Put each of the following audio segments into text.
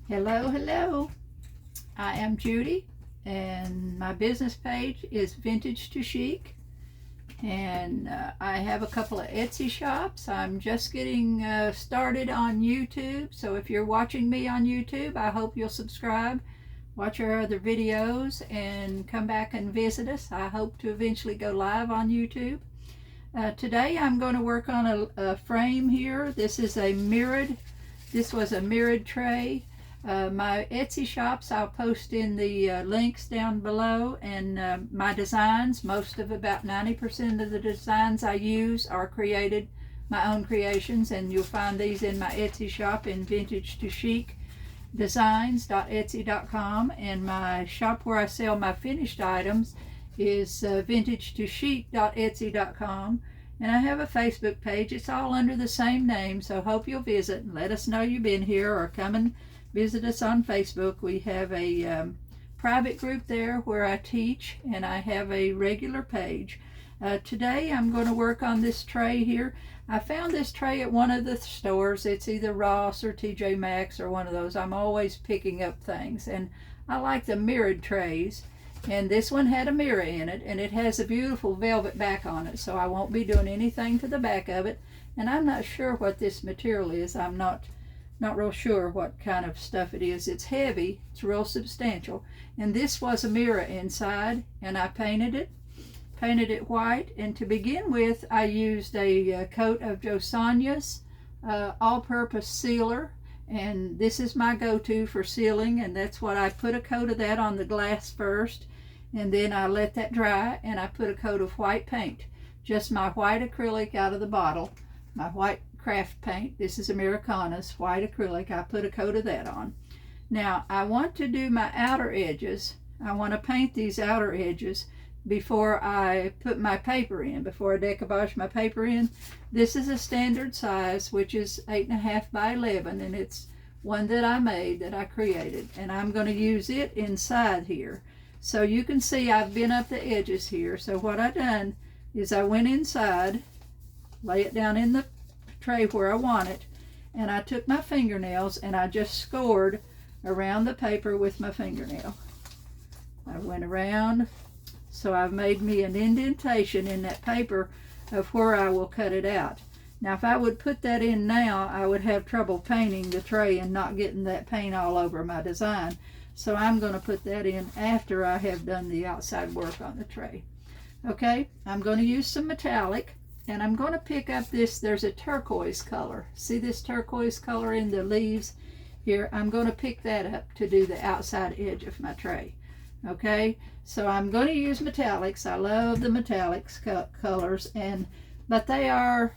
Hello, hello. I am Judy, and my business page is Vintage to Chic. And I have a couple of Etsy shops. I'm just getting started on YouTube, so if you're watching me on YouTube, I hope you'll subscribe, watch our other videos, and come back and visit us. I hope to eventually go live on YouTube. Today I'm going to work on a frame here. This was a mirrored tray. My Etsy shops I'll post in the links down below, and my designs, most of about 90% of the designs I use are created, my own creations, and you'll find these in my Etsy shop in Vintage to Chic designs.etsy.com, and my shop where I sell my finished items is vintage2chic.etsy.com, and I have a Facebook page. It's all under the same name, so hope you'll visit and let us know you've been here, or come and visit us on Facebook. We have a private group there where I teach, and I have a regular page. Today I'm going to work on this tray here. I found this tray at one of the stores. It's either Ross or TJ Maxx or one of those. I'm always picking up things, and I like the mirrored trays, and this one had a mirror in it, and it has a beautiful velvet back on it, so I won't be doing anything to the back of it. And I'm not sure what this material is. I'm not real sure what kind of stuff it is. It's heavy, it's real substantial, and this was a mirror inside, and I painted it white. And to begin with, I used a coat of Josania's all-purpose sealer, and this is my go-to for sealing, and that's what I put a coat of that on the glass first, and then I let that dry, and I put a coat of white paint, just my white acrylic out of the bottle, my white craft paint. This is Americana's white acrylic. I put a coat of that on. Now I want to do my outer edges. I want to paint these outer edges before I put my paper in, before I decoupage my paper in. This is a standard size, which is 8.5 by 11, and it's one that I made, that I created, and I'm going to use it inside here. So you can see I've been up the edges here. So what I done is I went inside, lay it down in the tray where I want it, and I took my fingernails and I just scored around the paper with my fingernail. I went around, so I've made me an indentation in that paper of where I will cut it out. Now if I would put that in now, I would have trouble painting the tray and not getting that paint all over my design. So I'm going to put that in after I have done the outside work on the tray. Okay, I'm going to use some metallic, and I'm going to pick up this, there's a turquoise color. See this turquoise color in the leaves here? I'm going to pick that up to do the outside edge of my tray. Okay, so I'm going to use metallics. I love the metallics colors, but they are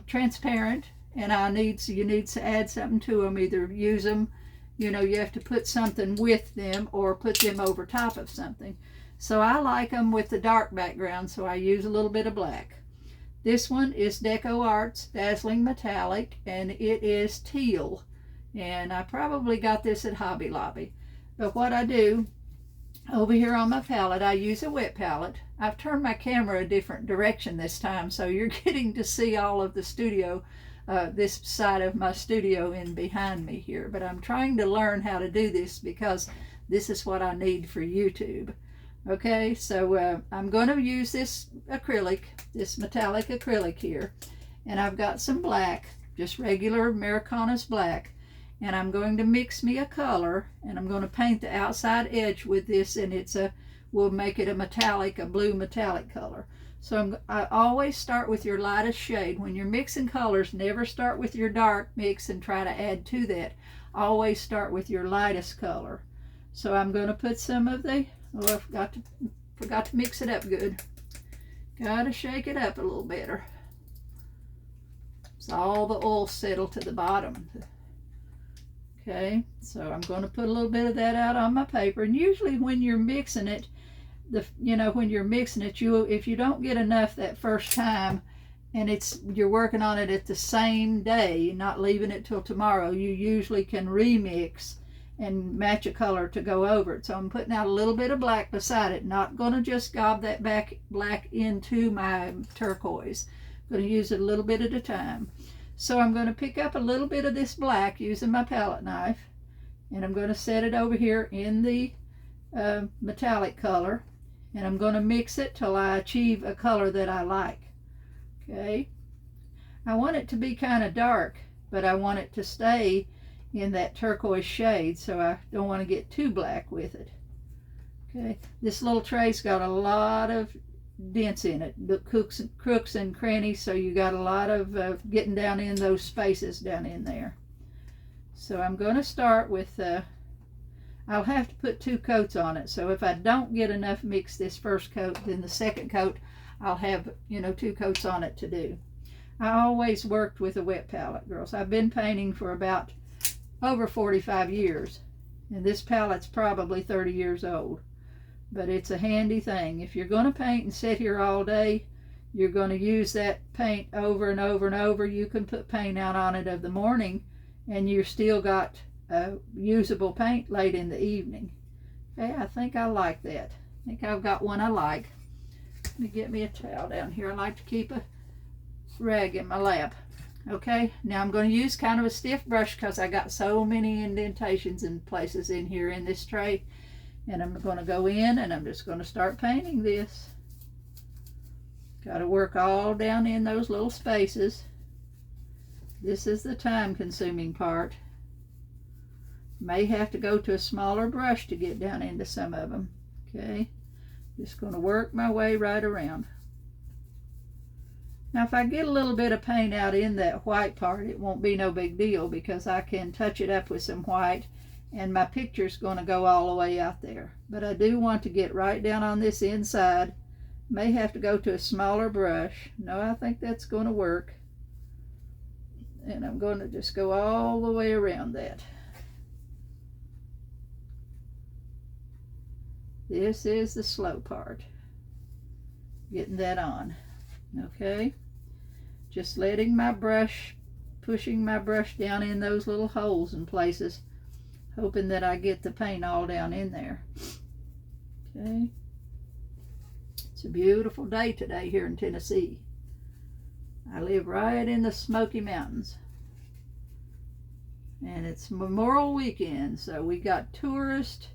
transparent, and you need to add something to them. Either use them, you have to put something with them, or put them over top of something. So I like them with the dark background, so I use a little bit of black. This one is Deco Arts Dazzling Metallic, and it is teal, and I probably got this at Hobby Lobby. But what I do over here on my palette, I use a wet palette. I've turned my camera a different direction this time, so you're getting to see all of the studio, this side of my studio in behind me here. But I'm trying to learn how to do this because this is what I need for YouTube. Okay, so I'm going to use this acrylic, this metallic acrylic here, and I've got some black, just regular Americana's black, and I'm going to mix me a color, and I'm going to paint the outside edge with this, and we'll make it a metallic, a blue metallic color. So I always start with your lightest shade. When you're mixing colors, never start with your dark mix and try to add to that. Always start with your lightest color. So I'm going to put some of the, I forgot to mix it up good. Got to shake it up a little better, so all the oil settle to the bottom. Okay, so I'm going to put a little bit of that out on my paper. And usually when you're mixing it, if you don't get enough that first time, and you're working on it at the same day, not leaving it till tomorrow, you usually can remix and match a color to go over it. So I'm putting out a little bit of black beside it. Not going to just gob that black into my turquoise. I'm going to use it a little bit at a time. So I'm going to pick up a little bit of this black using my palette knife, and I'm going to set it over here in the metallic color, and I'm going to mix it till I achieve a color that I like. Okay, I want it to be kind of dark, but I want it to stay in that turquoise shade, so I don't want to get too black with it. Okay, this little tray's got a lot of dents in it, the crooks and crannies, so you got a lot of getting down in those spaces down in there. So I'm going to start with I'll have to put 2 coats on it, so if I don't get enough mix this first coat, then the second coat I'll have, you know, 2 coats on it to do. I always worked with a wet palette, girls. I've been painting for about over 45 years, and this palette's probably 30 years old, but it's a handy thing. If you're going to paint and sit here all day, you're going to use that paint over and over and over. You can put paint out on it of the morning, and you're still got usable paint late in the evening. Okay, I think I like that. I think I've got one I like. Let me get me a towel down here. I like to keep a rag in my lap. Okay, now I'm going to use kind of a stiff brush because I got so many indentations and places in here in this tray, and I'm going to go in and I'm just going to start painting this. Got to work all down in those little spaces. This is the time consuming part. May have to go to a smaller brush to get down into some of them. Okay, just going to work my way right around. Now if I get a little bit of paint out in that white part, it won't be no big deal because I can touch it up with some white and my picture's going to go all the way out there. But I do want to get right down on this inside. May have to go to a smaller brush. No, I think that's going to work. And I'm going to just go all the way around that. This is the slow part, getting that on. Okay, just letting my brush, pushing my brush down in those little holes and places, hoping that I get the paint all down in there. Okay, it's a beautiful day today here in Tennessee. I live right in the Smoky Mountains, and it's Memorial Weekend, so we got tourists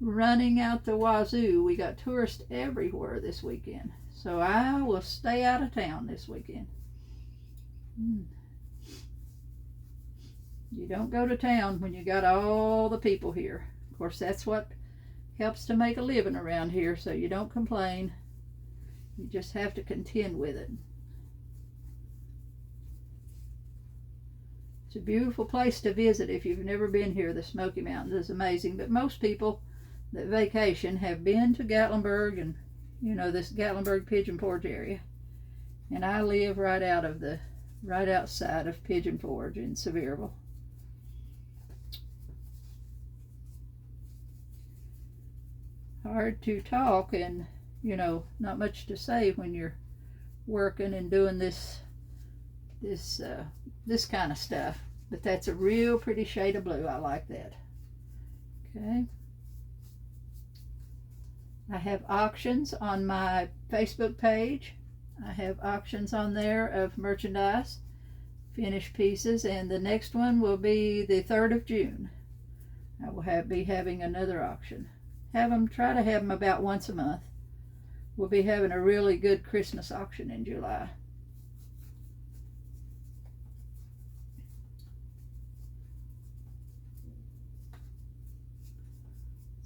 running out the wazoo. We got tourists everywhere this weekend, so I will stay out of town this weekend. You don't go to town when you got all the people here. Of course, that's what helps to make a living around here, so you don't complain. You just have to contend with it. It's a beautiful place to visit if you've never been here. The Smoky Mountains is amazing, but most people that vacation have been to Gatlinburg and, you know, this Gatlinburg Pigeon Forge area. And I live right outside of Pigeon Forge in Sevierville. Hard to talk and, you know, not much to say when you're working and doing this kind of stuff. But that's a real pretty shade of blue. I like that. Okay. I have auctions on my Facebook page. I have auctions on there of merchandise, finished pieces, and the next one will be the 3rd of June. I will be having another auction. Try to have them about once a month. We'll be having a really good Christmas auction in July.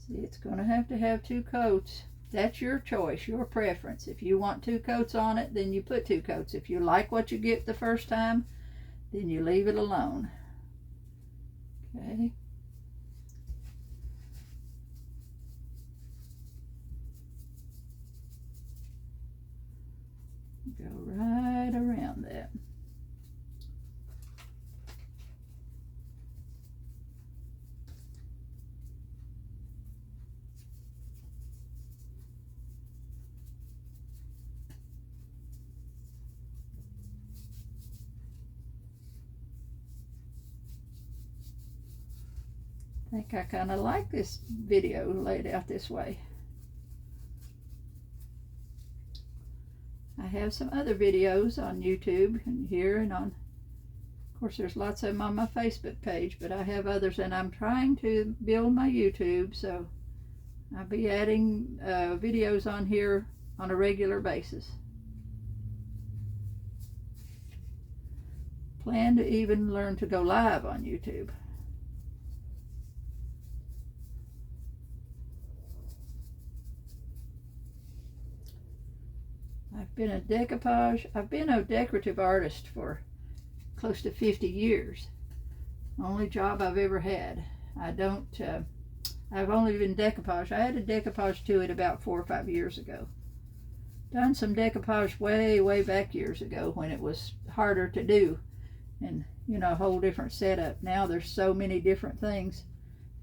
See, it's going to have 2 coats. That's your choice, your preference. If you want 2 coats on it, then you put 2 coats. If you like what you get the first time, then you leave it alone. Okay. Go right around that. I think I kind of like this video laid out this way. I have some other videos on YouTube and here and on Of course, there's lots of them on my Facebook page, but I have others, and I'm trying to build my YouTube, so I'll be adding videos on here on a regular basis. Plan to even learn to go live on YouTube. I've been a decorative artist for close to 50 years. Only job I've ever had. I've only been decoupage. I had a decoupage to it about 4 or 5 years ago. Done some decoupage way back years ago when it was harder to do, and you know, a whole different setup. Now there's so many different things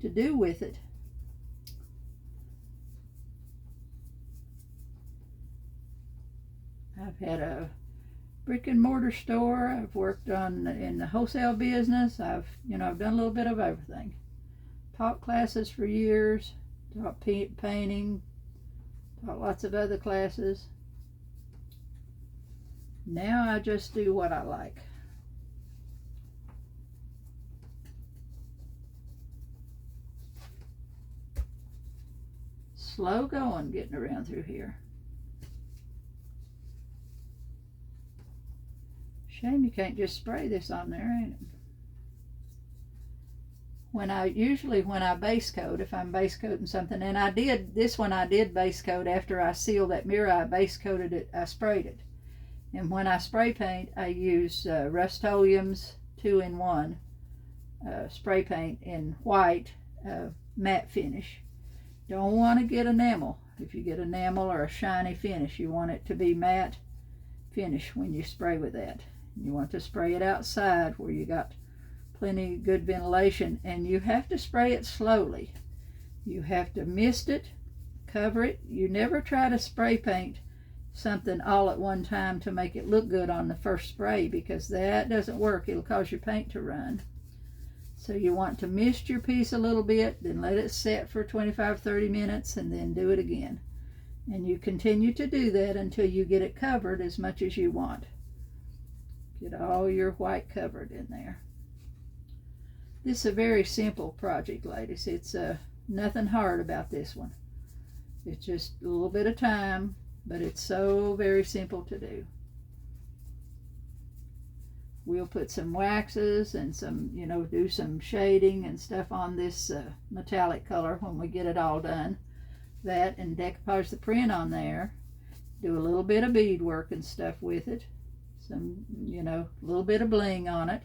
to do with it. I've had a brick and mortar store. I've worked in the wholesale business. I've done a little bit of everything. Taught classes for years. Taught painting. Taught lots of other classes. Now I just do what I like. Slow going getting around through here. Shame you can't just spray this on there, ain't it? When I base coat, if I'm base coating something, and I did base coat after I sealed that mirror. I base coated it, I sprayed it. And when I spray paint, I use Rust-Oleum's 2-in-1 spray paint in white matte finish. Don't want to get enamel. If you get enamel or a shiny finish, you want it to be matte finish when you spray with that. You want to spray it outside where you got plenty good ventilation, and you have to spray it slowly. You have to mist it, cover it. You never try to spray paint something all at one time to make it look good on the first spray, because that doesn't work. It'll cause your paint to run. So you want to mist your piece a little bit, then let it set for 25-30 minutes, and then do it again. And you continue to do that until you get it covered as much as you want. Get all your white covered in there. This is a very simple project, ladies. It's nothing hard about this one. It's just a little bit of time, but it's so very simple to do. We'll put some waxes and some, do some shading and stuff on this metallic color when we get it all done. That, and decoupage the print on there. Do a little bit of beadwork and stuff with it. Some, a little bit of bling on it.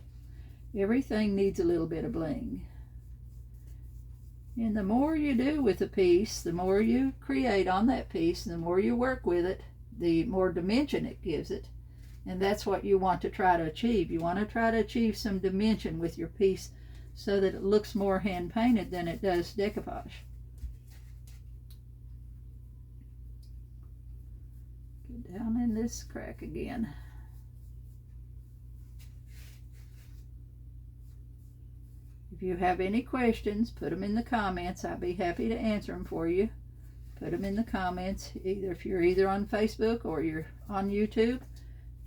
Everything needs a little bit of bling. And the more you do with a piece, the more you create on that piece, and the more you work with it, the more dimension it gives it. And that's what you want to try to achieve. You want to try to achieve some dimension with your piece so that it looks more hand painted than it does decoupage. Get down in this crack again. If you have any questions, put them in the comments. I'd be happy to answer them for you. Put them in the comments. If you're on Facebook or you're on YouTube,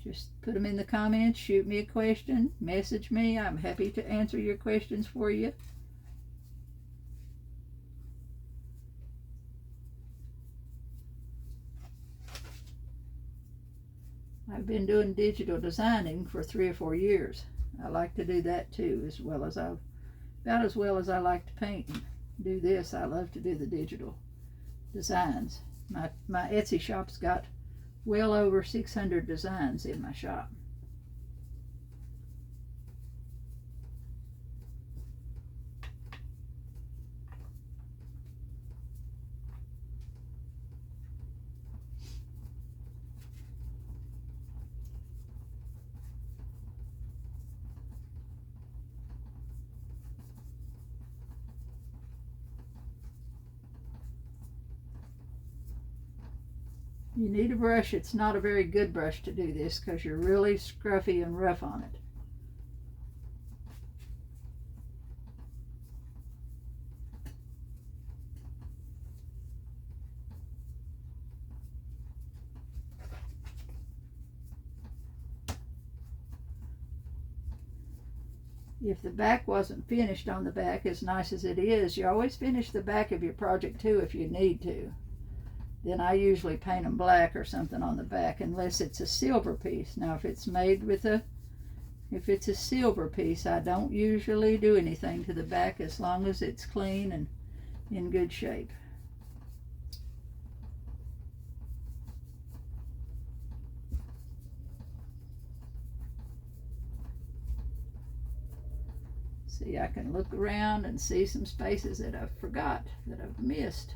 just put them in the comments. Shoot me a question. Message me. I'm happy to answer your questions for you. I've been doing digital designing for 3 or 4 years. I like to do that too, about as well as I like to paint and do this. I love to do the digital designs. My Etsy shop's got well over 600 designs in my shop. You need a brush. It's not a very good brush to do this because you're really scruffy and rough on it. if the back wasn't finished on the back, as nice as it is, you always finish the back of your project too if you need to. Then I usually paint them black or something on the back, unless it's a silver piece. Now if it's made with if it's a silver piece, I don't usually do anything to the back as long as it's clean and in good shape. See, I can look around and see some spaces that I've forgot, that I've missed.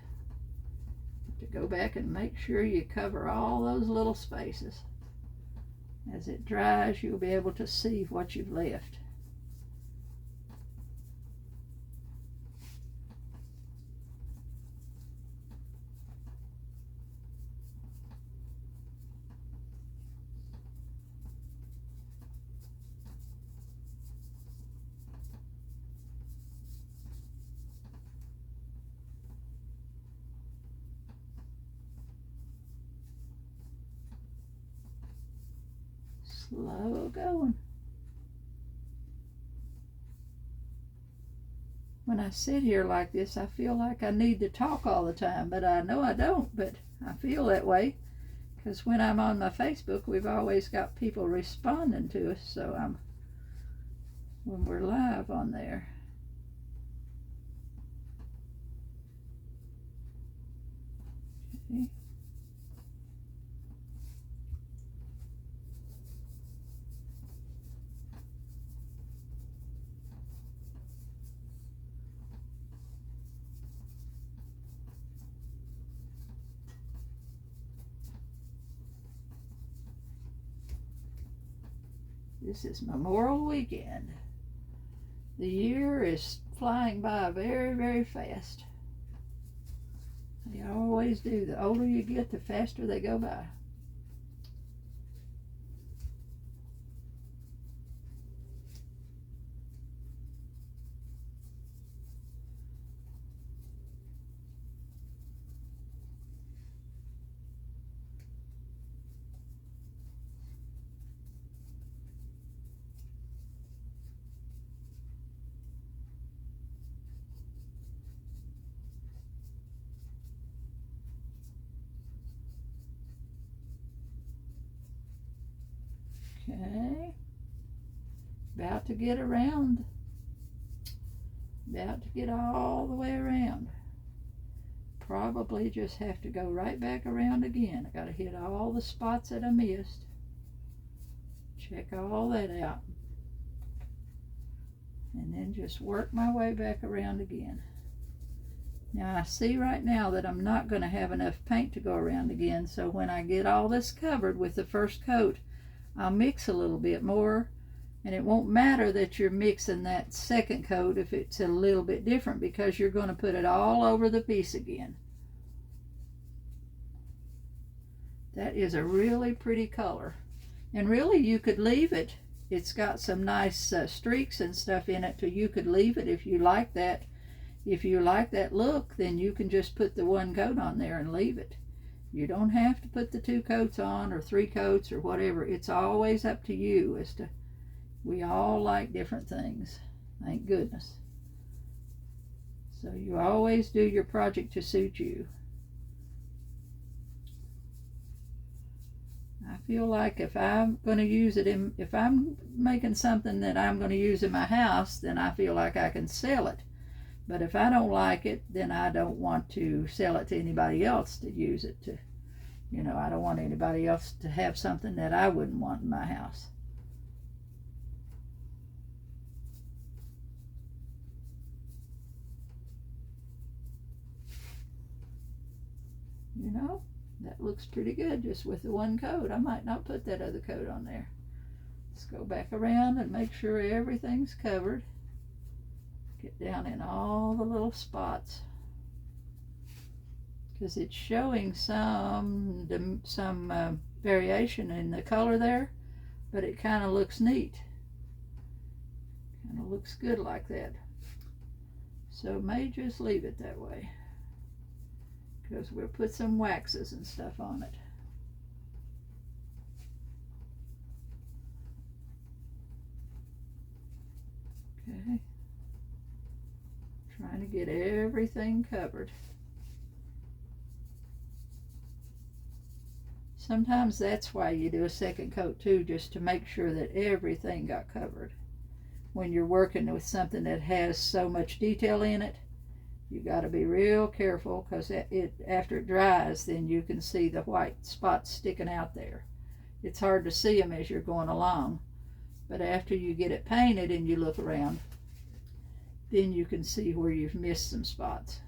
To go back and make sure you cover all those little spaces. As it dries, you'll be able to see what you've left. Slow going. When I sit here like this, I feel like I need to talk all the time, but I know I don't, but I feel that way because when I'm on my Facebook, we've always got people responding to us, so when we're live on there. Okay. This is Memorial Weekend. The year is flying by very, very fast. They always do. The older you get, the faster they go by. Okay, about to get around, about to get all the way around. Probably just have to go right back around again. I got to hit all the spots that I missed. Check all that out. And then just work my way back around again. Now I see right now that I'm not going to have enough paint to go around again, so when I get all this covered with the first coat, I'll mix a little bit more, and it won't matter that you're mixing that second coat if it's a little bit different, because you're going to put it all over the piece again. That is a really pretty color, and really you could leave it. It's got some nice streaks and stuff in it, so you could leave it if you like that. If you like that look, then you can just put the one coat on there and leave it. You don't have to put the 2 coats on or 3 coats or whatever. It's always up to you as to, we all like different things, thank goodness. So you always do your project to suit you. I feel like if I'm going to use it if I'm making something that I'm going to use in my house, then I feel like I can sell it. But if I don't like it, then I don't want to sell it to anybody else to use it to. You know, I don't want anybody else to have something that I wouldn't want in my house. You know, that looks pretty good just with the one coat. I might not put that other coat on there. Let's go back around and make sure everything's covered. Get down in all the little spots, because it's showing some variation in the color there, but it kind of looks neat. Kind of looks good like that. So may just leave it that way, because we'll put some waxes and stuff on it. Okay. Trying to get everything covered. Sometimes that's why you do a second coat too, just to make sure that everything got covered. When you're working with something that has so much detail in it, you got to be real careful, because after it dries, then you can see the white spots sticking out there. It's hard to see them as you're going along, but after you get it painted and you look around, then you can see where you've missed some spots.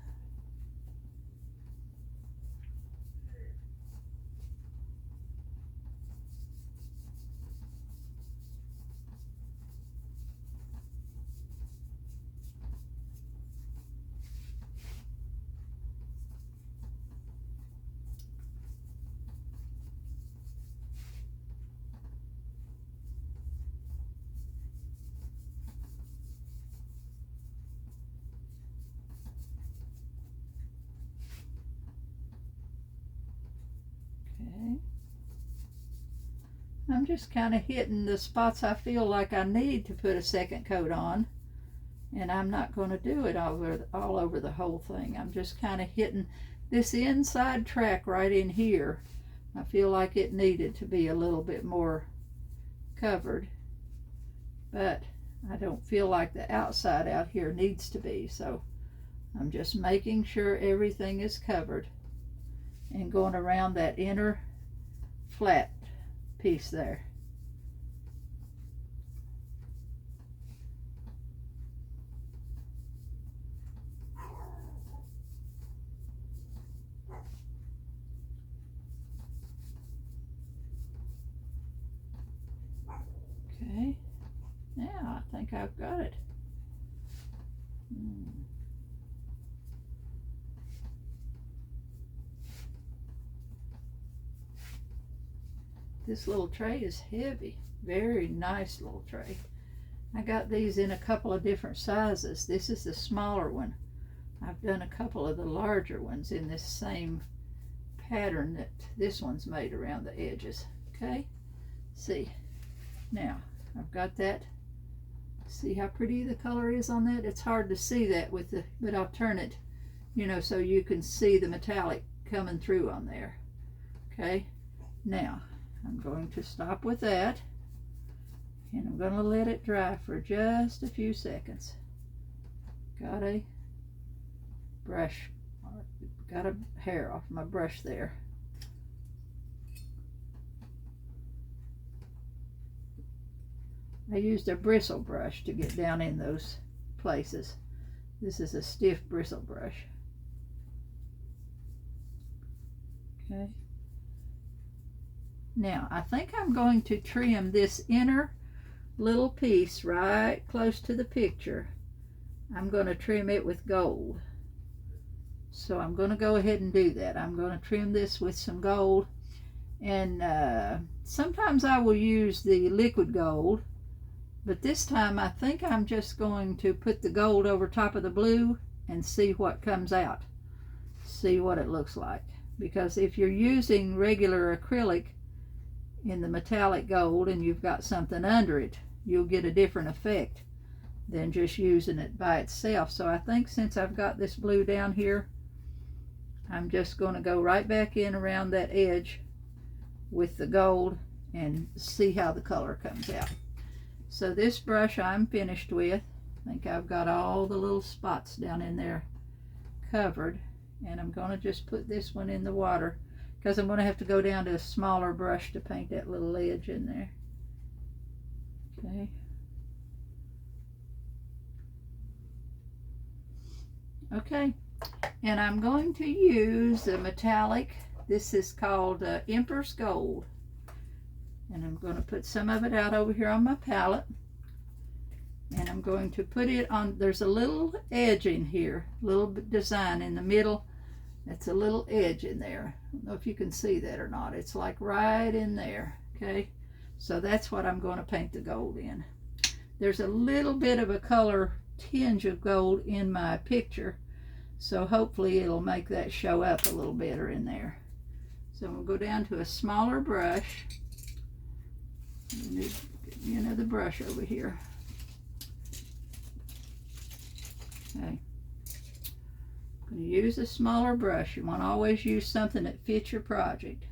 Okay. I'm just kind of hitting the spots I feel like I need to put a second coat on, and I'm not going to do it all over the whole thing. I'm just kind of hitting this inside track right in here. I feel like it needed to be a little bit more covered, but I don't feel like the outside out here needs to be, so I'm just making sure everything is covered and going around that inner flat piece there. Okay, now I think I've got it. This little tray is heavy. Very nice little tray. I got these in a couple of different sizes. This is the smaller one. I've done a couple of the larger ones in this same pattern that this one's made around the edges. Okay, see, now I've got that. See how pretty the color is on that? It's hard to see that with the, but I'll turn it, you know, so you can see the metallic coming through on there. Okay, now I'm going to stop with that, and I'm going to let it dry for just a few seconds. Got a brush, got a hair off my brush there. I used a bristle brush to get down in those places. This is a stiff bristle brush. Okay. Now, I think I'm going to trim this inner little piece right close to the picture. I'm going to trim it with gold. So I'm going to go ahead and do that. I'm going to trim this with some gold. And sometimes I will use the liquid gold, but this time I think I'm just going to put the gold over top of the blue and see what comes out. See what it looks like. Because if you're using regular acrylic in the metallic gold and you've got something under it, you'll get a different effect than just using it by itself. So I think since I've got this blue down here, I'm just going to go right back in around that edge with the gold and see how the color comes out. So this brush I'm finished with. I think I've got all the little spots down in there covered, and I'm going to just put this one in the water because I'm going to have to go down to a smaller brush to paint that little edge in there. Okay. Okay, and I'm going to use a metallic. This is called Empress Gold. And I'm going to put some of it out over here on my palette. And I'm going to put it on, there's a little edge in here, little design in the middle. That's a little edge in there. I don't know if you can see that or not. It's like right in there, okay? So that's what I'm going to paint the gold in. There's a little bit of a color tinge of gold in my picture, so hopefully it'll make that show up a little better in there. So we'll go down to a smaller brush. Get me another brush over here. Okay. I'm going to use a smaller brush. You want to always use something that fits your project.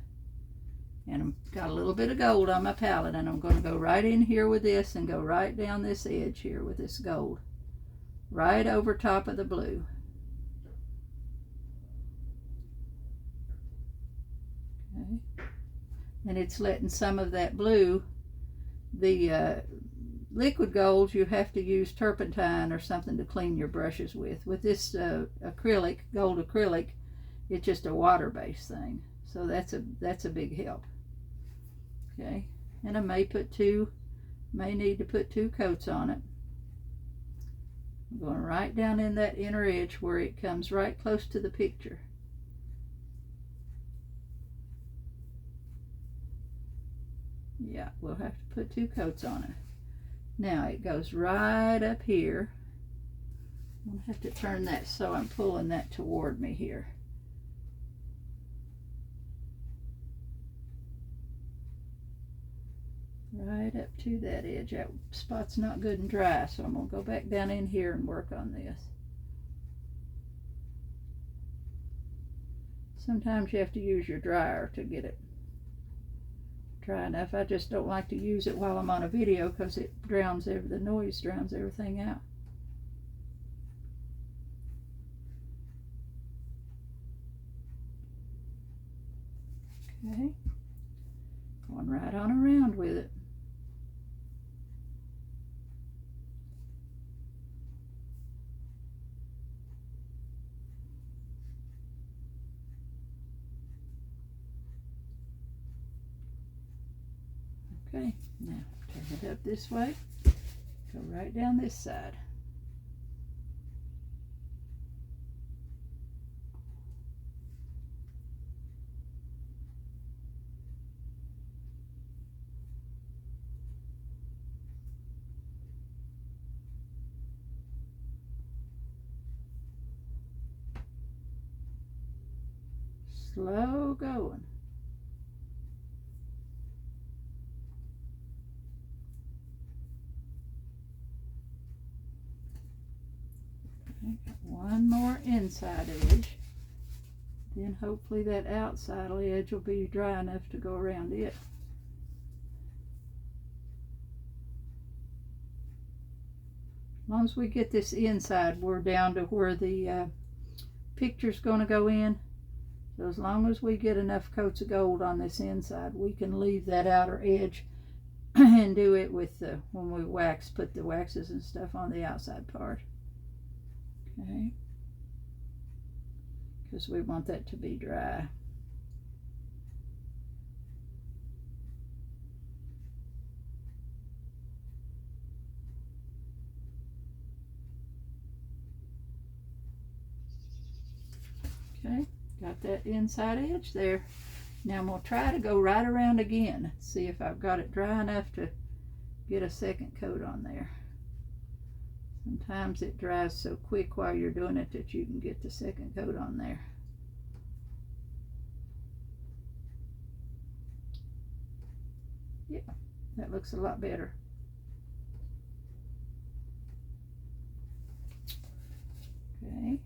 And I've got a little bit of gold on my palette, and I'm going to go right in here with this and go right down this edge here with this gold. Right over top of the blue. Okay. And it's letting some of that blue, the liquid gold, you have to use turpentine or something to clean your brushes with. With this acrylic, gold acrylic, it's just a water-based thing. So that's a big help. Okay, and I may need to put 2 coats on it. I'm going right down in that inner edge where it comes right close to the picture. Yeah, we'll have to put 2 coats on it. Now it goes right up here. I'm going to have to turn that so I'm pulling that toward me here. Right up to that edge. That spot's not good and dry, so I'm going to go back down in here and work on this. Sometimes you have to use your dryer to get it dry enough. I just don't like to use it while I'm on a video because it drowns the noise drowns everything out. Okay, going right on around with it. Okay, now turn it up this way, go right down this side. Slow going. Okay, got one more inside edge. Then hopefully that outside edge will be dry enough to go around it. As long as we get this inside, we're down to where the picture's going to go in. So as long as we get enough coats of gold on this inside, we can leave that outer edge and do it with when we wax, put the waxes and stuff on the outside part. Okay, because we want that to be dry. Okay, got that inside edge there. Now I'm going to try to go right around again, see if I've got it dry enough to get a second coat on there. Sometimes it dries so quick while you're doing it that you can get the second coat on there. Yeah, that looks a lot better. Okay.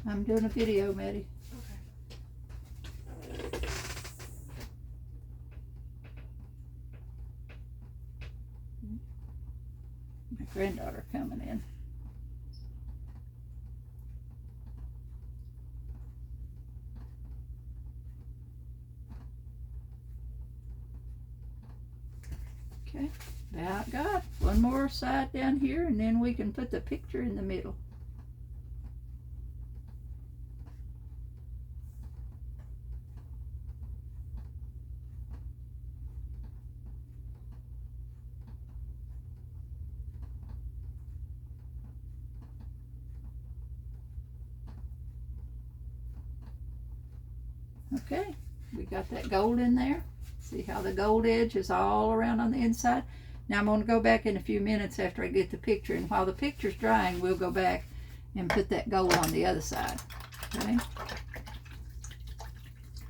I'm doing a video, Maddie. Okay. My granddaughter coming in. Okay, about got one more side down here, and then we can put the picture in the middle. Okay, we got that gold in there. See how the gold edge is all around on the inside? Now I'm going to go back in a few minutes after I get the picture, and while the picture's drying, we'll go back and put that gold on the other side. Okay?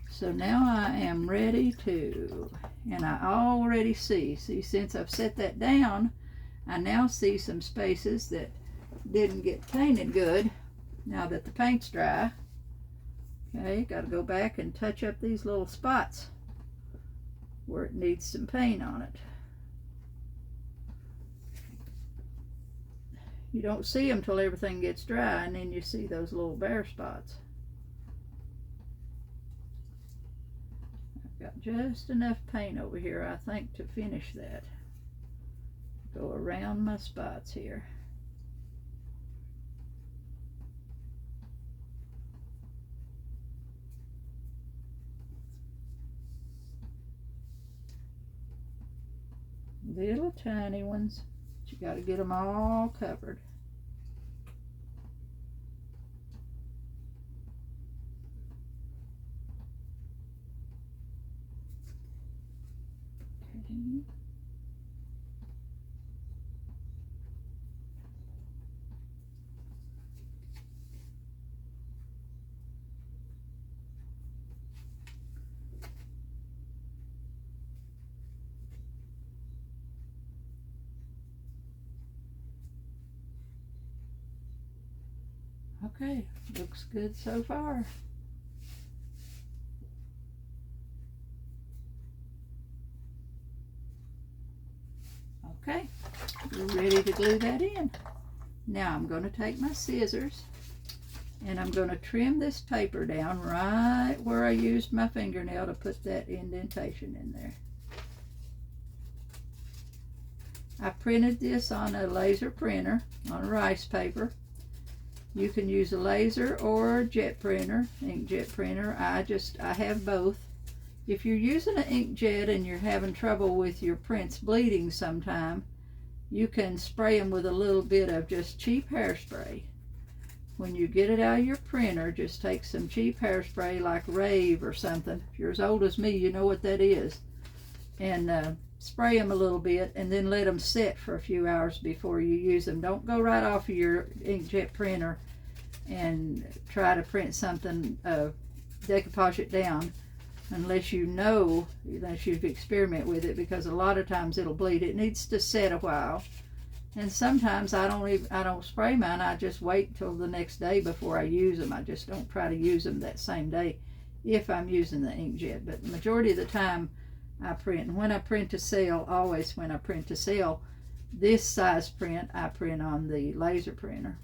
So now I am ready to, and I already see, since I've set that down, I now see some spaces that didn't get painted good now that the paint's dry. Okay, got to go back and touch up these little spots where it needs some paint on it. You don't see them till everything gets dry, and then you see those little bare spots. I've got just enough paint over here, I think, to finish that. Go around my spots here. Little tiny ones, but you got to get them all covered. Okay. Okay, looks good so far. Okay, we're ready to glue that in. Now I'm going to take my scissors and I'm going to trim this paper down right where I used my fingernail to put that indentation in there. I printed this on a laser printer on rice paper. You can use a laser or a jet printer, inkjet printer. I have both. If you're using an inkjet and you're having trouble with your prints bleeding sometime, you can spray them with a little bit of just cheap hairspray. When you get it out of your printer, just take some cheap hairspray like Rave or something. If you're as old as me, you know what that is. And spray them a little bit and then let them set for a few hours before you use them. Don't go right off of your inkjet printer and try to print something, decoupage it down, unless you've experimented with it, because a lot of times it'll bleed. It needs to set a while, and sometimes I don't spray mine. I just wait till the next day before I use them. I just don't try to use them that same day if I'm using the inkjet. But the majority of the time I print, and when I print to sale, always when I print to sale, this size print I print on the laser printer.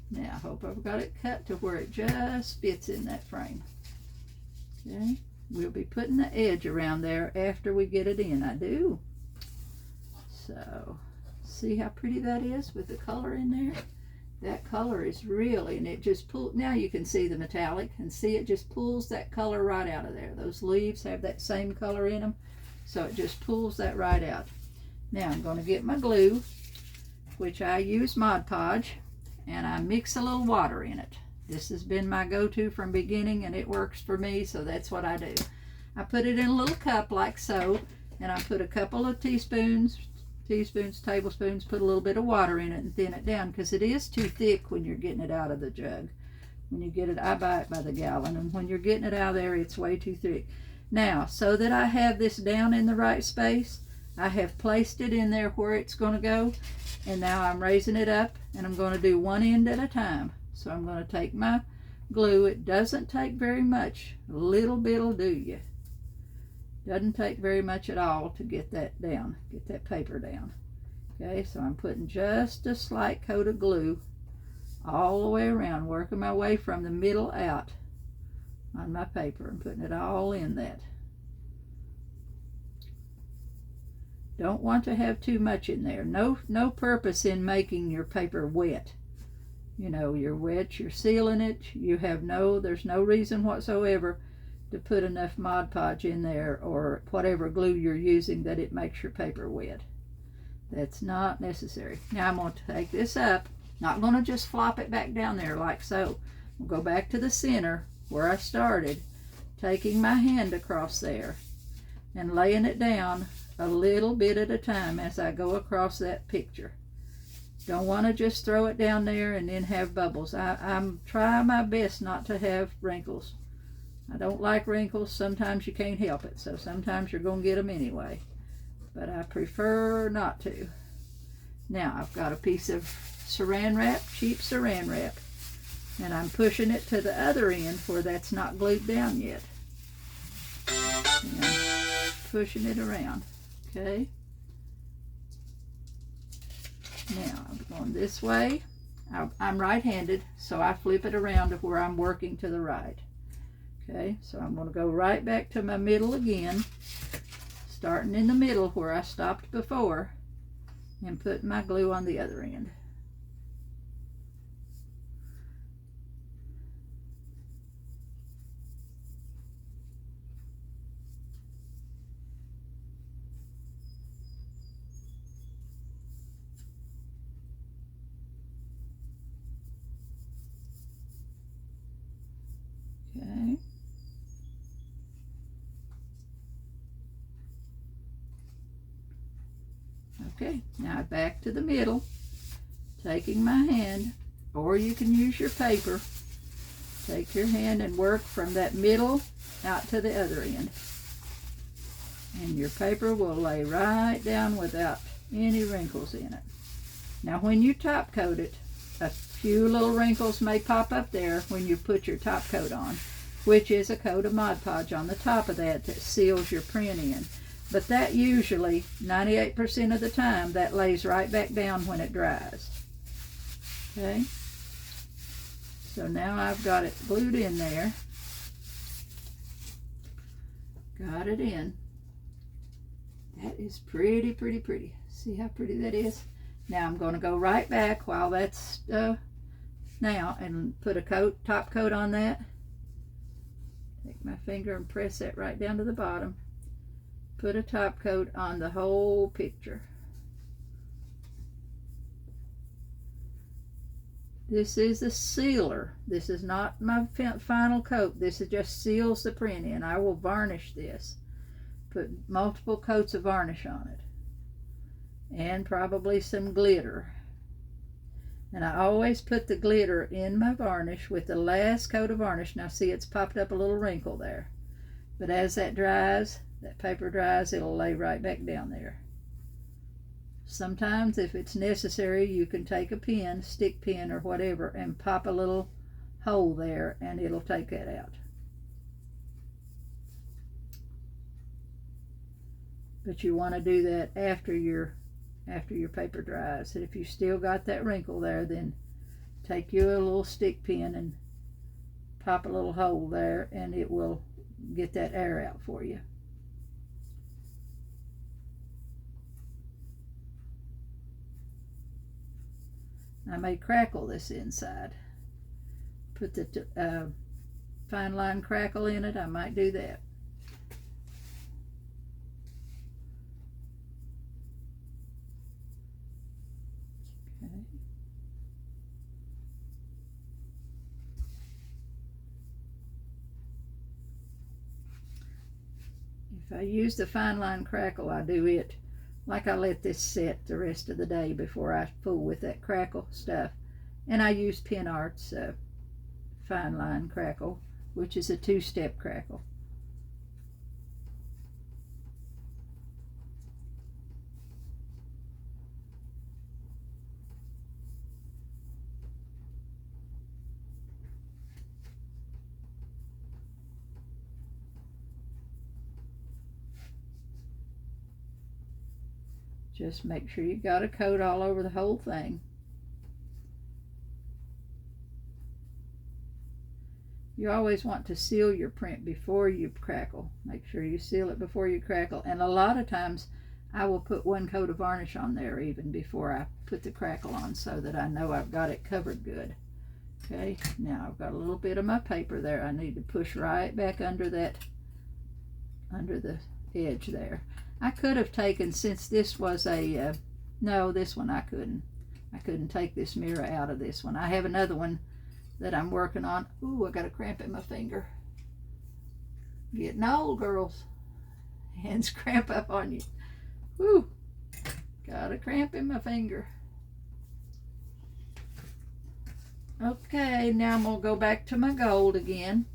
Now I hope I've got it cut to where it just fits in that frame. Okay, we'll be putting the edge around there after we get it in. I do. So see how pretty that is with the color in there? That color is really, and it just pulls, now you can see the metallic, and see it just pulls that color right out of there. Those leaves have that same color in them, so it just pulls that right out. Now I'm going to get my glue, which I use Mod Podge, and I mix a little water in it. This has been my go-to from beginning, and it works for me, so that's what I do. I put it in a little cup like so, and I put a couple of tablespoons, put a little bit of water in it and thin it down, because it is too thick when you're getting it out of the jug. When you get it, I buy it by the gallon, and when you're getting it out of there, it's way too thick. Now, so that I have this down in the right space, I have placed it in there where it's going to go, and now I'm raising it up, and I'm going to do one end at a time. So I'm going to take my glue. It doesn't take very much. A little bit'll do you. Doesn't take very much at all to get that down, get that paper down. Okay, so I'm putting just a slight coat of glue all the way around, working my way from the middle out on my paper and putting it all in that. Don't want to have too much in there. No purpose in making your paper wet. You know, you're wet, you're sealing it, there's no reason whatsoever to put enough Mod Podge in there or whatever glue you're using that it makes your paper wet. That's not necessary. Now I'm going to take this up, not going to just flop it back down there like so. We'll go back to the center where I started, taking my hand across there and laying it down a little bit at a time as I go across that picture. Don't want to just throw it down there and then have bubbles. I'm trying my best not to have wrinkles. I don't like wrinkles. Sometimes you can't help it, so sometimes you're going to get them anyway. But I prefer not to. Now I've got a piece of saran wrap, cheap saran wrap, and I'm pushing it to the other end where that's not glued down yet. And pushing it around, okay? Now I'm going this way. I'm right-handed, so I flip it around to where I'm working to the right. Okay, so I'm going to go right back to my middle again, starting in the middle where I stopped before, and put my glue on the other end. Okay. Okay, now back to the middle, taking my hand, or you can use your paper. Take your hand and work from that middle out to the other end. And your paper will lay right down without any wrinkles in it. Now when you top coat it, a few little wrinkles may pop up there when you put your top coat on, which is a coat of Mod Podge on the top of that seals your print in. But that usually, 98% of the time, that lays right back down when it dries. Okay? So now I've got it glued in there. Got it in. That is pretty, pretty, pretty. See how pretty that is? Now I'm going to go right back while that's now and put a top coat on that. Take my finger and press that right down to the bottom. Put a top coat on the whole picture. This is the sealer. This is not my final coat. This is just seals the print in. I will varnish this. Put multiple coats of varnish on it. And probably some glitter. And I always put the glitter in my varnish with the last coat of varnish. Now see, it's popped up a little wrinkle there. But as that dries, that paper dries, it'll lay right back down there. Sometimes, if it's necessary, you can take a pin, stick pin or whatever, and pop a little hole there, and it'll take that out. But you want to do that after your paper dries. And if you still got that wrinkle there, then take you a little stick pin and pop a little hole there, and it will get that air out for you. I may crackle this inside. Put the fine line crackle in it. I might do that. Okay. If I use the fine line crackle, I do it like I let this set the rest of the day before I fool with that crackle stuff. And I use Pin Art's fine line crackle, which is a 2-step crackle. Just make sure you got a coat all over the whole thing. You always want to seal your print before you crackle. Make sure you seal it before you crackle. And a lot of times I will put one coat of varnish on there even before I put the crackle on, so that I know I've got it covered good. Okay, now I've got a little bit of my paper there. I need to push right back under that, under the edge there. I could have taken, since this was a No, this one I couldn't. I couldn't take this mirror out of this one. I have another one that I'm working on. Ooh, I got a cramp in my finger. Getting old, girls. Hands cramp up on you. Woo! Got a cramp in my finger. Okay, now I'm going to go back to my gold again.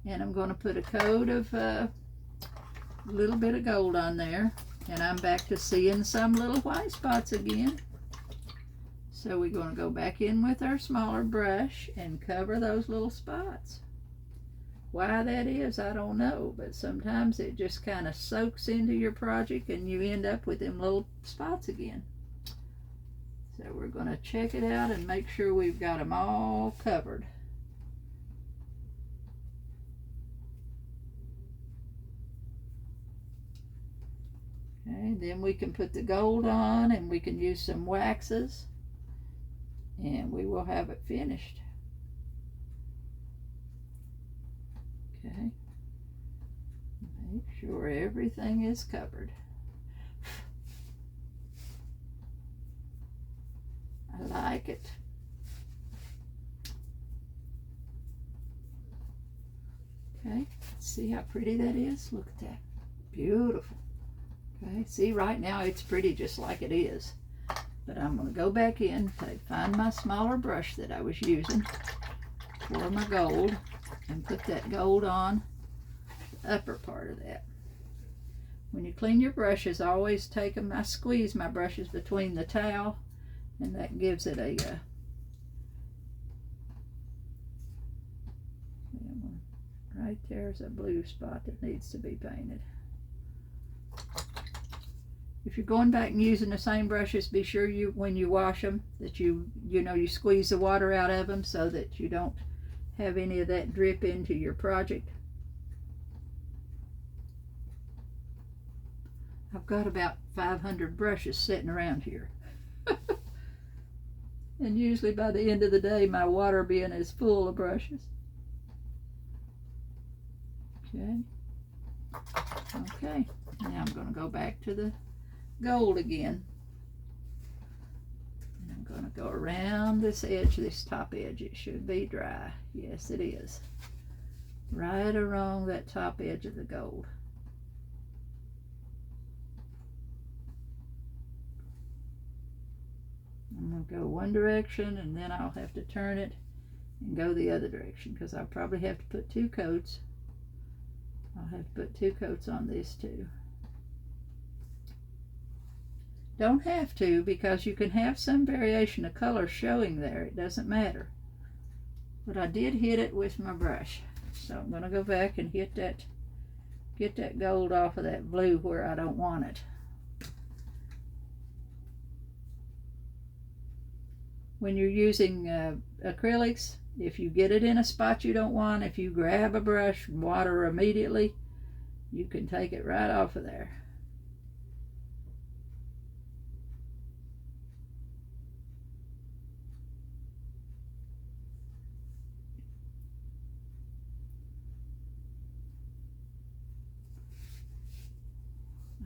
And I'm going to put a coat of a little bit of gold on there. And I'm back to seeing some little white spots again. So we're going to go back in with our smaller brush and cover those little spots. Why that is, I don't know, but sometimes it just kind of soaks into your project and you end up with them little spots again. So we're going to check it out and make sure we've got them all covered. Okay, then we can put the gold on and we can use some waxes and we will have it finished. Okay, make sure everything is covered. I like it. Okay, see how pretty that is? Look at that. Beautiful. Okay, see, right now it's pretty just like it is. But I'm going to go back in, find my smaller brush that I was using for my gold, and put that gold on the upper part of that. When you clean your brushes, I always take them, I squeeze my brushes between the towel, and that gives it a right there's a blue spot that needs to be painted. If you're going back and using the same brushes, be sure you, when you wash them, that you squeeze the water out of them so that you don't have any of that drip into your project. I've got about 500 brushes sitting around here. And usually by the end of the day, my water bin is full of brushes. Okay. Okay, now I'm going to go back to the gold again. And I'm going to go around this edge, this top edge. It should be dry. Yes, it is. Right along that top edge of the gold. I'm going to go one direction and then I'll have to turn it and go the other direction because I'll probably have to put 2 coats. I'll have to put 2 coats on this too. Don't have to, because you can have some variation of color showing there. It doesn't matter. But I did hit it with my brush. So I'm going to go back and hit that, get that gold off of that blue where I don't want it. When you're using acrylics, if you get it in a spot you don't want, if you grab a brush and water immediately, you can take it right off of there.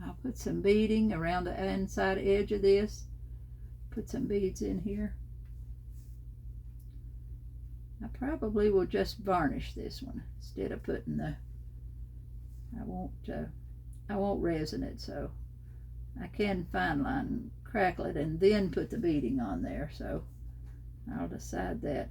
I'll put some beading around the inside edge of this. Put some beads in here. I probably will just varnish this one instead of putting the, I won't resin it, so I can fine line, crackle it, and then put the beading on there, so I'll decide that.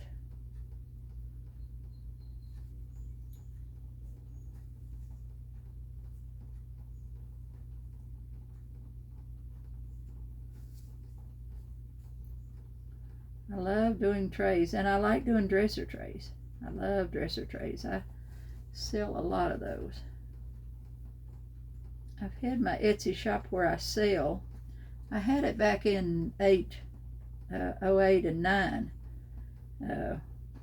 I love doing trays, and I like doing dresser trays. I love dresser trays. I sell a lot of those. I've had my Etsy shop where I sell. I had it back in 08 and 9.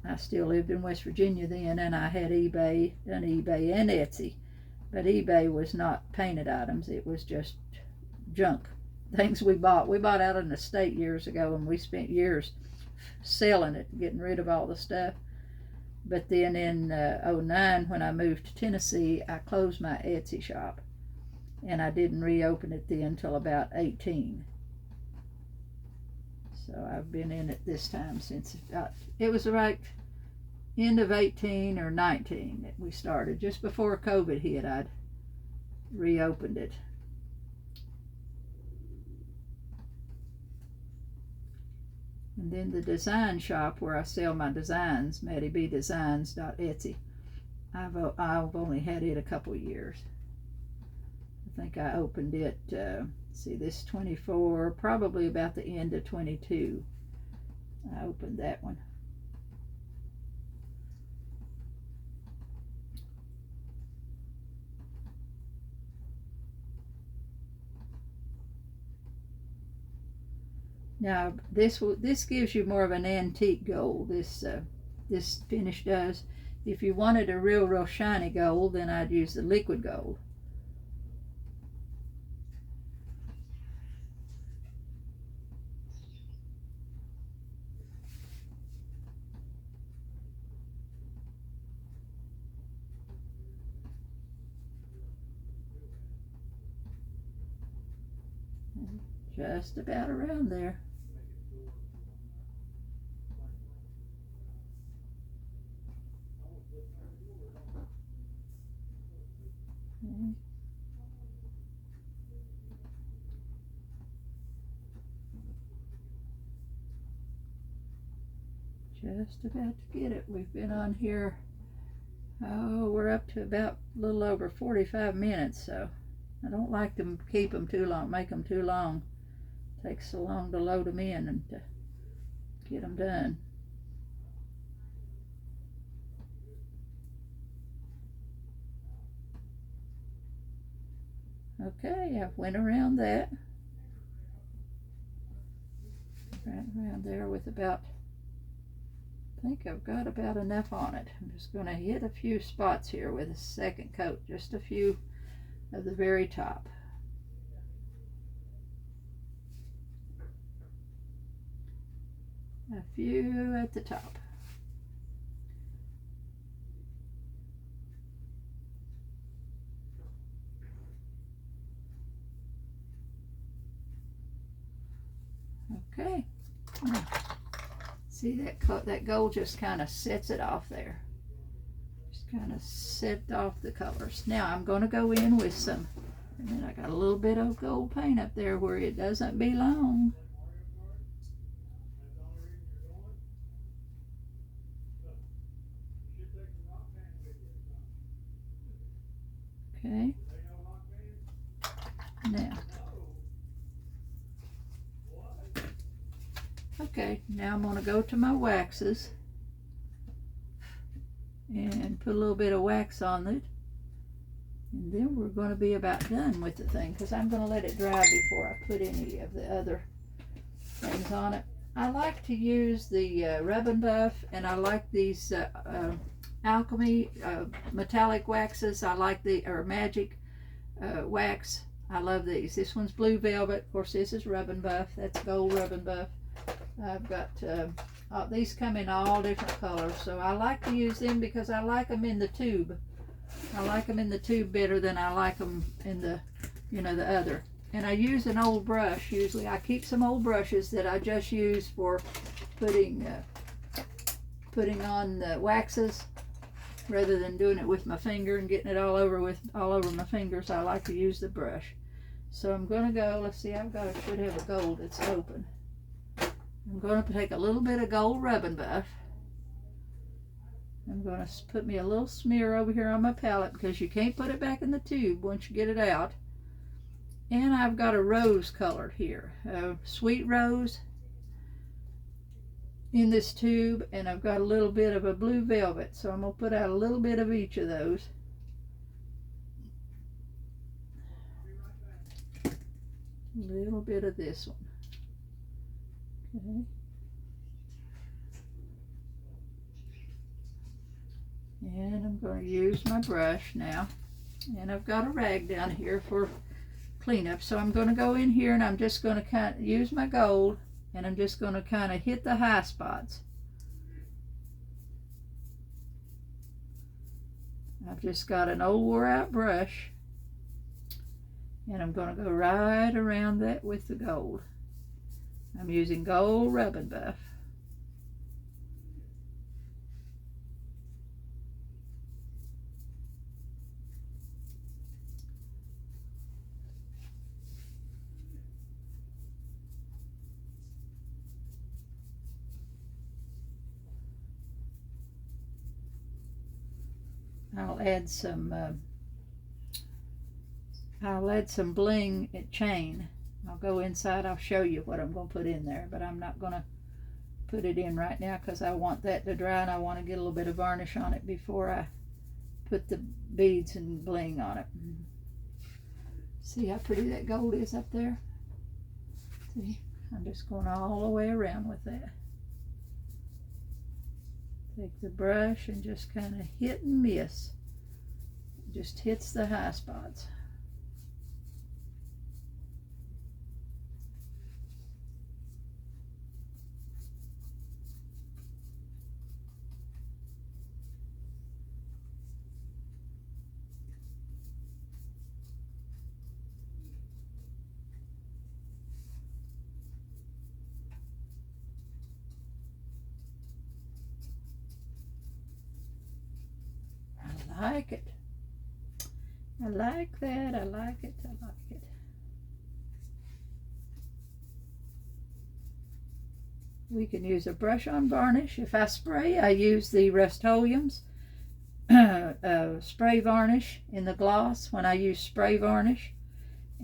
I still lived in West Virginia then, and I had eBay and Etsy. But eBay was not painted items. It was just junk. Things we bought. We bought out an estate years ago, and we spent years selling it, getting rid of all the stuff. But then in 09, when I moved to Tennessee, I closed my Etsy shop, and I didn't reopen it then until about 18. So I've been in it this time since it was right end of 18 or 19 that we started. Just before COVID hit, I'd reopened it. And then the design shop where I sell my designs, maddybdesigns.etsy, I've only had it a couple years. I think I opened it, see this 24, probably about the end of 22. I opened that one. Now this gives you more of an antique gold. This finish does. If you wanted a real shiny gold, then I'd use the liquid gold. Just about around there. Okay. Just about to get it. We've been on here, oh, we're up to about a little over 45 minutes, so I don't like to keep them too long, make them too long. It takes so long to load them in and to get them done. Okay, I've went around that. Right around there with about, I think I've got about enough on it. I'm just going to hit a few spots here with a second coat, just a few of the very top. A few at the top. Okay. See that gold just kind of sets it off there. Just kind of set off the colors. Now I'm going to go in with some, and then I got a little bit of gold paint up there where it doesn't belong. Okay. Now. Okay, now I'm going to go to my waxes and put a little bit of wax on it, and then we're going to be about done with the thing, because I'm going to let it dry before I put any of the other things on it. I like to use the Rub and Buff, and I like these Alchemy metallic waxes. I like the Magic wax. I love these. This one's Blue Velvet. Of course, this is Rub and Buff. That's gold Rub and Buff. I've got these come in all different colors, so I like to use them because I like them in the tube. I like them in the tube better than I like them in the, the other. And I use an old brush. Usually I keep some old brushes that I just use for putting on the waxes, rather than doing it with my finger and getting it all over my fingers. I like to use the brush. So I'm going to go, let's see, should have a gold that's open. I'm going to take a little bit of gold Rub and Buff. I'm going to put me a little smear over here on my palette, because you can't put it back in the tube once you get it out. And I've got a rose colored here, sweet rose in this tube, and I've got a little bit of a Blue Velvet, so I'm going to put out a little bit of each of those. A little bit of this one. Okay. And I'm going to use my brush now, and I've got a rag down here for cleanup, so I'm going to go in here and I'm just going to kind of use my gold, and I'm just going to kind of hit the high spots. I've just got an old wore out brush, and I'm going to go right around that with the gold. I'm using gold rub and buff. I'll add some bling at chain. I'll go inside, I'll show you what I'm going to put in there, but I'm not going to put it in right now because I want that to dry and I want to get a little bit of varnish on it before I put the beads and bling on it. See how pretty that gold is up there? See, I'm just going all the way around with that. Take the brush and just kind of hit and miss. It just hits the high spots. I like it. I like that. I like it. I like it. We can use a brush on varnish. If I spray, I use the Rust-Oleum's spray varnish in the gloss when I use spray varnish.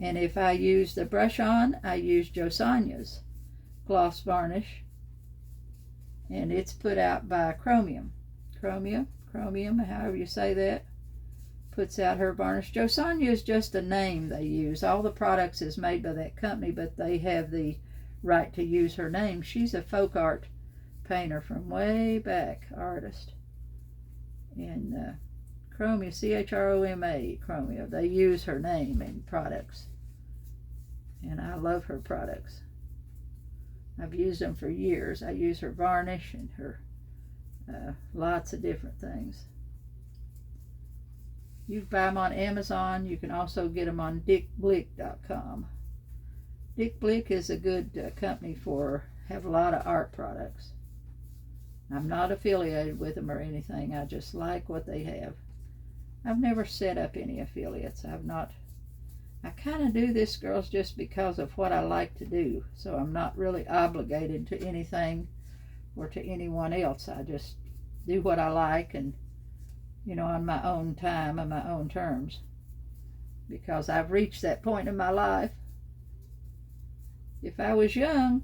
And if I use the brush on, I use Josania's gloss varnish. And it's put out by Chromium, however you say that, puts out her varnish. Josania is just a name they use. All the products is made by that company, but they have the right to use her name. She's a folk art painter from way back, artist. And Chromia, C-H-R-O-M-A, Chromia. They use her name in products. And I love her products. I've used them for years. I use her varnish and her lots of different things. You can buy them on Amazon. You can also get them on dickblick.com. Dick Blick is a good company have a lot of art products. I'm not affiliated with them or anything. I just like what they have. I've never set up any affiliates. I kind of do this, girls, just because of what I like to do. So I'm not really obligated to anything or to anyone else. I just do what I like, and on my own time and my own terms, because I've reached that point in my life. If I was young,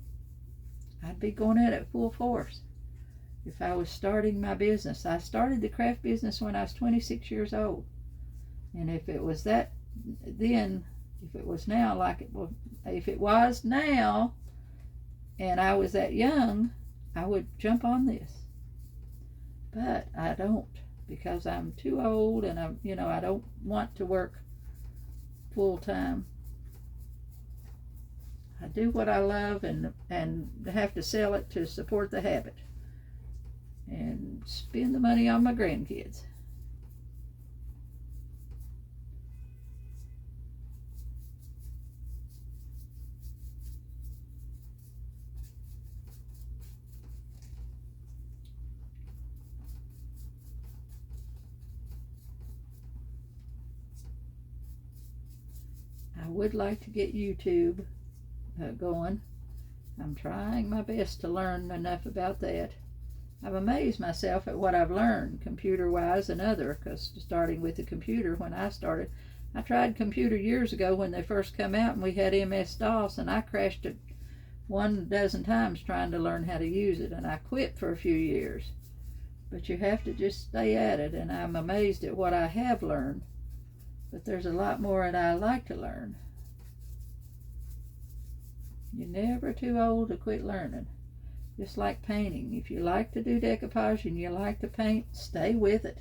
I'd be going at it full force. If I was starting my business, I started the craft business when I was 26 years old, and if it was that then, if it was now like it was, if it was now and I was that young, I would jump on this. But I don't, because I'm too old, and I don't want to work full time. I do what I love and have to sell it to support the habit and spend the money on my grandkids. I would like to get YouTube going. I'm trying my best to learn enough about that. I've amazed myself at what I've learned computer-wise and other, because starting with the computer when I started, I tried computer years ago when they first come out and we had MS-DOS, and I crashed it 12 times trying to learn how to use it, and I quit for a few years. But you have to just stay at it, and I'm amazed at what I have learned. But there's a lot more that I like to learn. You're never too old to quit learning. Just like painting. If you like to do decoupage and you like to paint, stay with it.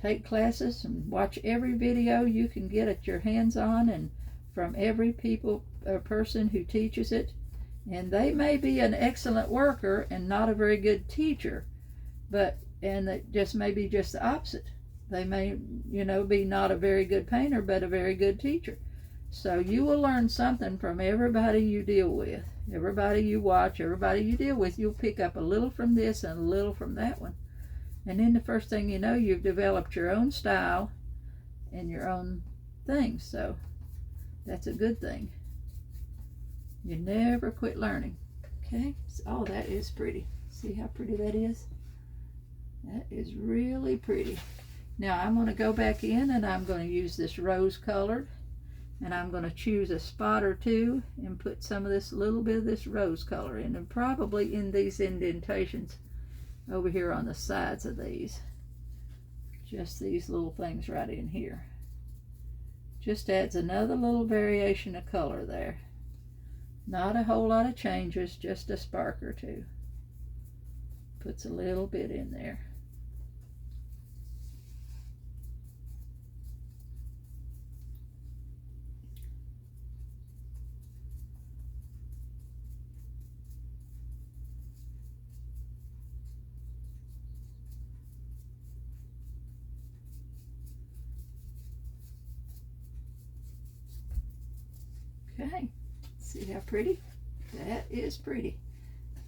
Take classes and watch every video you can get at your hands on, and from every person who teaches it. And they may be an excellent worker and not a very good teacher, and it just may be just the opposite. They may, be not a very good painter, but a very good teacher. So you will learn something from everybody you deal with. Everybody you watch, everybody you deal with, you'll pick up a little from this and a little from that one. And then the first thing you know, you've developed your own style and your own things. So that's a good thing. You never quit learning. Okay, so, oh, that is pretty. See how pretty that is? That is really pretty. Now I'm going to go back in and I'm going to use this rose colored, and I'm going to choose a spot or two and put some of this, little bit of this rose color in, and probably in these indentations over here on the sides of these. Just these little things right in here. Just adds another little variation of color there. Not a whole lot of changes, just a spark or two. Puts a little bit in there. Okay, see how pretty? That is pretty.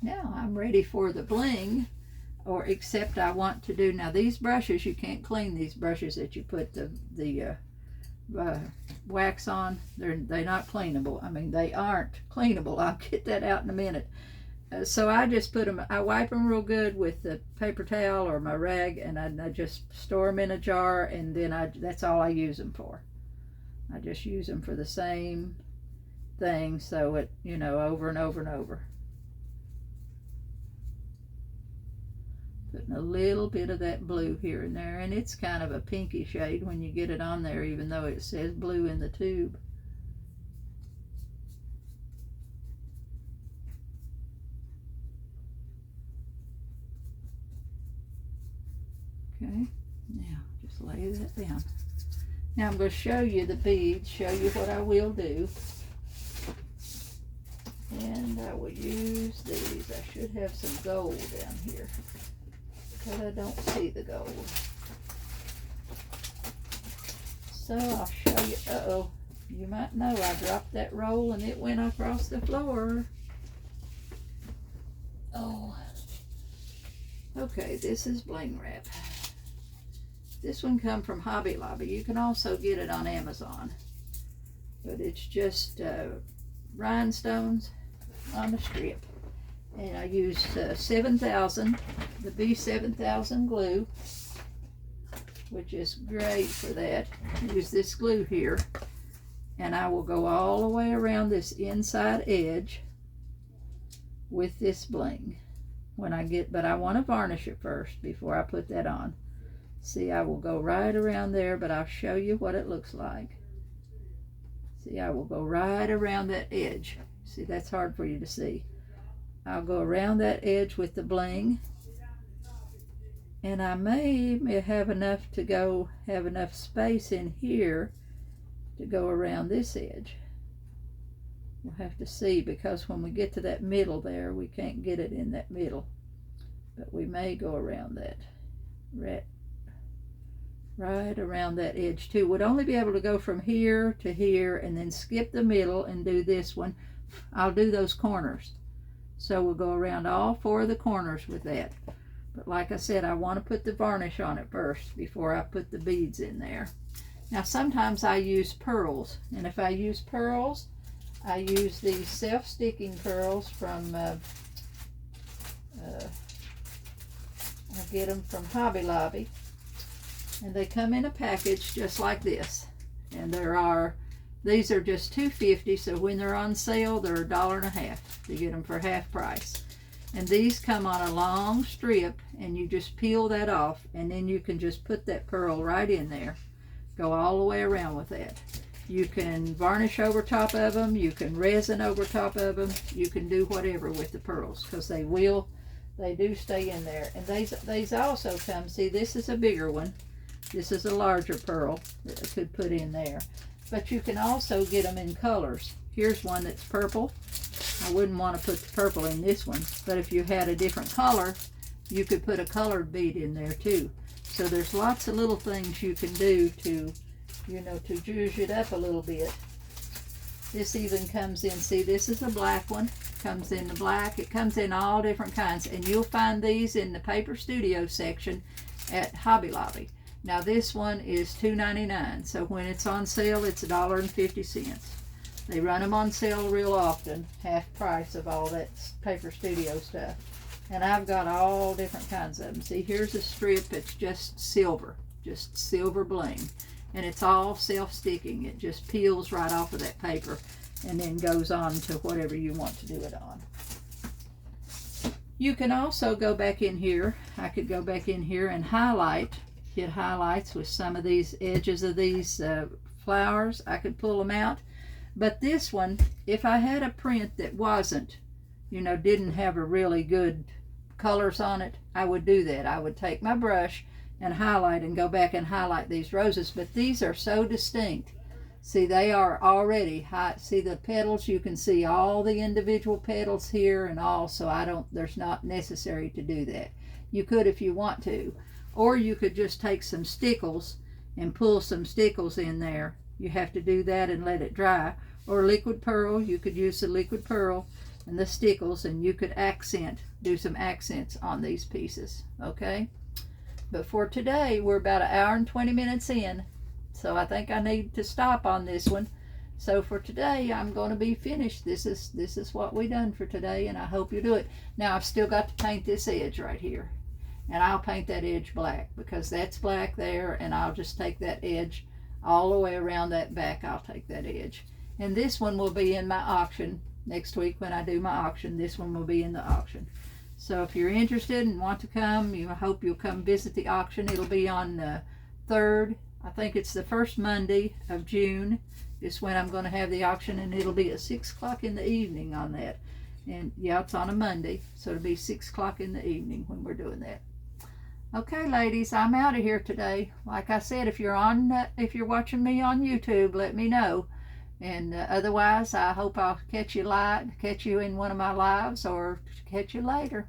Now I'm ready for the bling, or except I want to do, now these brushes, you can't clean these brushes that you put the wax on. They're not cleanable. I mean, they aren't cleanable. I'll get that out in a minute. So I just put them, I wipe them real good with the paper towel or my rag, and I just store them in a jar, and then that's all I use them for. I just use them for the same thing, so it, you know, over and over and over. Putting a little bit of that blue here and there, and it's kind of a pinky shade when you get it on there, even though it says blue in the tube. Okay, now just lay that down. Now I'm going to show you the beads, show you what I will do. And I will use these. I should have some gold down here, but I don't see the gold. So I'll show you. Uh-oh, you might know I dropped that roll and it went across the floor. Oh. Okay, this is bling wrap. This one come from Hobby Lobby. You can also get it on Amazon, but it's just rhinestones on a strip, and I used 7000, the B7000 glue, which is great for that. Use this glue here, and I will go all the way around this inside edge with this bling when I get, but I want to varnish it first before I put that on. See, I will go right around there, but I'll show you what it looks like. See, I will go right around that edge. See, that's hard for you to see. I'll go around that edge with the bling, and I may have enough to have enough space in here to go around this edge. We'll have to see, because when we get to that middle there, we can't get it in that middle, but we may go around that right around that edge too. Would only be able to go from here to here and then skip the middle and do this one. I'll do those corners, so we'll go around all 4 of the corners with that. But like I said, I want to put the varnish on it first before I put the beads in there. Now sometimes I use pearls, and if I use pearls, I use these self-sticking pearls from I get them from Hobby Lobby, and they come in a package just like this, and these are just $2.50, so when they're on sale they're $1.50. You get them for half price, and these come on a long strip, and you just peel that off, and then you can just put that pearl right in there. Go all the way around with that. You can varnish over top of them, you can resin over top of them, you can do whatever with the pearls, because they do stay in there. And these also come, see, this is a bigger one. This is a larger pearl that I could put in there. But you can also get them in colors. Here's one that's purple. I wouldn't want to put the purple in this one, but if you had a different color, you could put a colored bead in there too. So there's lots of little things you can do to, you know, to zhuzh it up a little bit. This even comes in, see, this is a black one. Comes in the black. It comes in all different kinds. And you'll find these in the Paper Studio section at Hobby Lobby. Now this one is $2.99. So when it's on sale, it's $1.50. They run them on sale real often. Half price of all that Paper Studio stuff. And I've got all different kinds of them. See, here's a strip that's just silver bling. And it's all self-sticking. It just peels right off of that paper and then goes on to whatever you want to do it on. You can also go back in here. I could go back in here and get highlights with some of these edges of these flowers. I could pull them out. But this one, if I had a print that wasn't, didn't have a really good colors on it, I would do that. I would take my brush and highlight and go back and highlight these roses. But these are so distinct. See, they are already high. See the petals? You can see all the individual petals here and all, so there's not necessary to do that. You could if you want to. Or you could just take some stickles and pull some stickles in there. You have to do that and let it dry. Or liquid pearl, you could use the liquid pearl and the stickles, and you could do some accents on these pieces, okay? But for today, we're about 1 hour and 20 minutes in, so I think I need to stop on this one. So for today, I'm going to be finished. This is what we done for today, and I hope you do it. Now, I've still got to paint this edge right here, and I'll paint that edge black because that's black there, and I'll just take that edge all the way around that back. I'll take that edge. And this one will be in my auction next week when I do my auction. This one will be in the auction. So if you're interested and want to come, I hope you'll come visit the auction. It'll be on the 3rd. I think it's the first Monday of June is when I'm going to have the auction, and it'll be at 6 o'clock in the evening on that. And yeah, it's on a Monday, so it'll be 6 o'clock in the evening when we're doing that. Okay, ladies, I'm out of here today. Like I said, if you're watching me on YouTube, let me know. And otherwise, I hope I'll catch you in one of my lives or catch you later.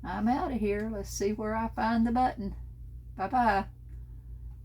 I'm out of here. Let's see where I find the button. Bye-bye.